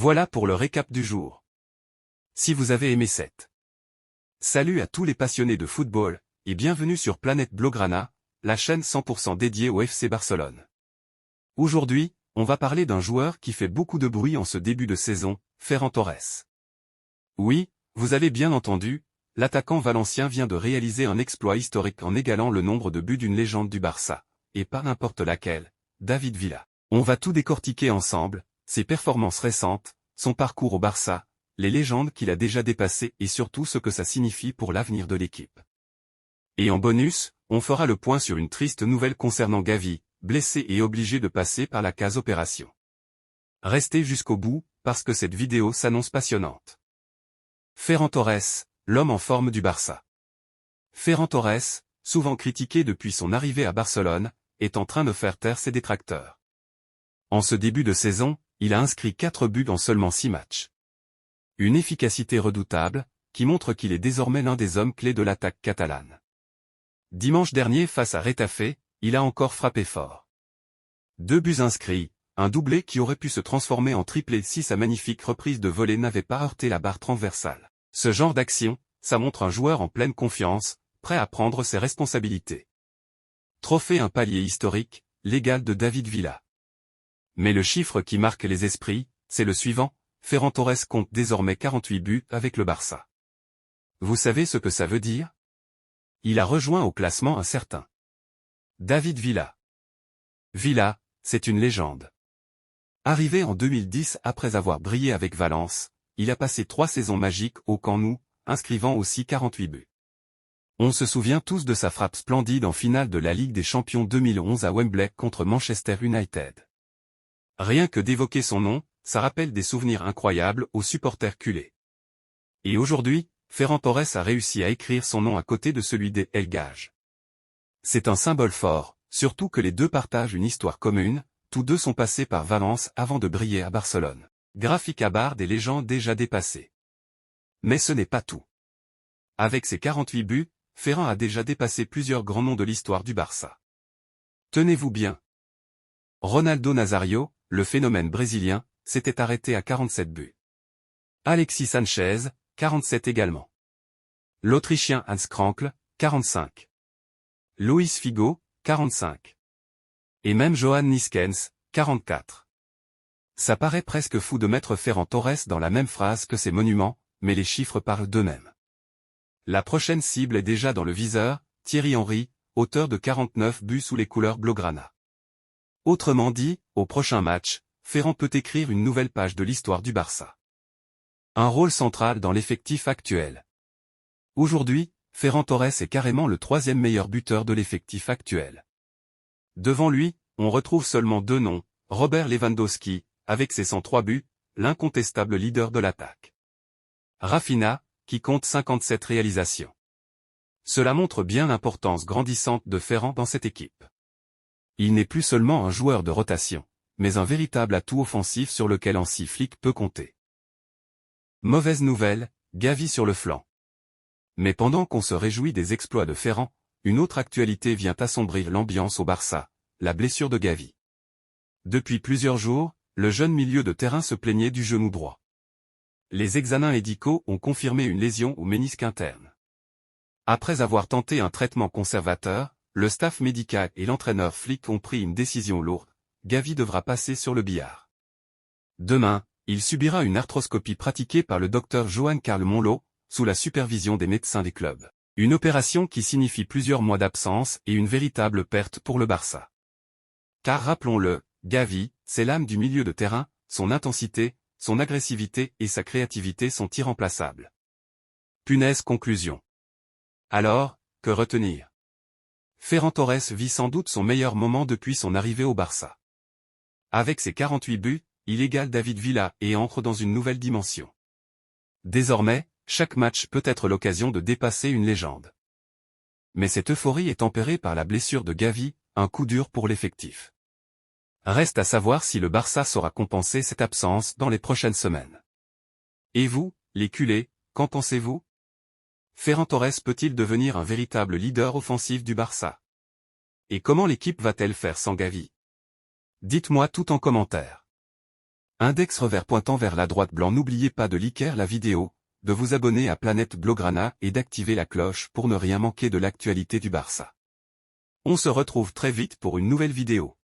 Voilà pour le récap du jour. Si vous avez aimé cette. Salut à tous les passionnés de football, et bienvenue sur Planète Blaugrana, la chaîne 100% dédiée au FC Barcelone. Aujourd'hui, on va parler d'un joueur qui fait beaucoup de bruit en ce début de saison, Ferran Torres. Oui, vous avez bien entendu, l'attaquant valencien vient de réaliser un exploit historique en égalant le nombre de buts d'une légende du Barça, et pas n'importe laquelle, David Villa. On va tout décortiquer ensemble, ses performances récentes, son parcours au Barça, les légendes qu'il a déjà dépassées et surtout ce que ça signifie pour l'avenir de l'équipe. Et en bonus, on fera le point sur une triste nouvelle concernant Gavi, blessé et obligé de passer par la case opération. Restez jusqu'au bout, parce que cette vidéo s'annonce passionnante. Ferran Torres, l'homme en forme du Barça. Ferran Torres, souvent critiqué depuis son arrivée à Barcelone, est en train de faire taire ses détracteurs. En ce début de saison, il a inscrit 4 buts en seulement 6 matchs. Une efficacité redoutable, qui montre qu'il est désormais l'un des hommes clés de l'attaque catalane. Dimanche dernier face à Getafe, il a encore frappé fort. 2 buts inscrits, un doublé qui aurait pu se transformer en triplé si sa magnifique reprise de volée n'avait pas heurté la barre transversale. Ce genre d'action, ça montre un joueur en pleine confiance, prêt à prendre ses responsabilités. Trophée un palier historique, l'égal de David Villa. Mais le chiffre qui marque les esprits, c'est le suivant, Ferran Torres compte désormais 48 buts avec le Barça. Vous savez ce que ça veut dire? Il a rejoint au classement un certain David Villa. Villa, c'est une légende. Arrivé en 2010 après avoir brillé avec Valence, il a passé 3 saisons magiques au Camp Nou, inscrivant aussi 48 buts. On se souvient tous de sa frappe splendide en finale de la Ligue des Champions 2011 à Wembley contre Manchester United. Rien que d'évoquer son nom, ça rappelle des souvenirs incroyables aux supporters culés. Et aujourd'hui, Ferran Torres a réussi à écrire son nom à côté de celui des El Gage. C'est un symbole fort, surtout que les deux partagent une histoire commune, tous deux sont passés par Valence avant de briller à Barcelone. Graphique à barre des légendes déjà dépassées. Mais ce n'est pas tout. Avec ses 48 buts, Ferran a déjà dépassé plusieurs grands noms de l'histoire du Barça. Tenez-vous bien. Ronaldo Nazario, le phénomène brésilien, s'était arrêté à 47 buts. Alexis Sanchez, 47 également. L'Autrichien Hans Krankl, 45. Luis Figo, 45. Et même Johan Niskens, 44. Ça paraît presque fou de mettre Ferran Torres dans la même phrase que ces monuments, mais les chiffres parlent d'eux-mêmes. La prochaine cible est déjà dans le viseur, Thierry Henry, auteur de 49 buts sous les couleurs blaugrana. Autrement dit, au prochain match, Ferran peut écrire une nouvelle page de l'histoire du Barça. Un rôle central dans l'effectif actuel. Aujourd'hui, Ferran Torres est carrément le 3e meilleur buteur de l'effectif actuel. Devant lui, on retrouve seulement 2 noms, Robert Lewandowski, avec ses 103 buts, l'incontestable leader de l'attaque. Rafinha, qui compte 57 réalisations. Cela montre bien l'importance grandissante de Ferran dans cette équipe. Il n'est plus seulement un joueur de rotation, mais un véritable atout offensif sur lequel Hansi Flick peut compter. Mauvaise nouvelle, Gavi sur le flanc. Mais pendant qu'on se réjouit des exploits de Ferran, une autre actualité vient assombrir l'ambiance au Barça, la blessure de Gavi. Depuis plusieurs jours, le jeune milieu de terrain se plaignait du genou droit. Les examens médicaux ont confirmé une lésion au ménisque interne. Après avoir tenté un traitement conservateur, le staff médical et l'entraîneur Flick ont pris une décision lourde, Gavi devra passer sur le billard. Demain, il subira une arthroscopie pratiquée par le docteur Joan Carl Monlo, sous la supervision des médecins des clubs. Une opération qui signifie plusieurs mois d'absence et une véritable perte pour le Barça. Car rappelons-le, Gavi, c'est l'âme du milieu de terrain, son intensité, son agressivité et sa créativité sont irremplaçables. Punaise conclusion. Alors, que retenir? Ferran Torres vit sans doute son meilleur moment depuis son arrivée au Barça. Avec ses 48 buts, il égale David Villa et entre dans une nouvelle dimension. Désormais, chaque match peut être l'occasion de dépasser une légende. Mais cette euphorie est tempérée par la blessure de Gavi, un coup dur pour l'effectif. Reste à savoir si le Barça saura compenser cette absence dans les prochaines semaines. Et vous, les culés, qu'en pensez-vous? Ferran Torres peut-il devenir un véritable leader offensif du Barça? Et comment l'équipe va-t-elle faire sans Gavi? Dites-moi tout en commentaire. Index revers pointant vers la droite blanc. N'oubliez pas de liker la vidéo, de vous abonner à Planète Blaugrana et d'activer la cloche pour ne rien manquer de l'actualité du Barça. On se retrouve très vite pour une nouvelle vidéo.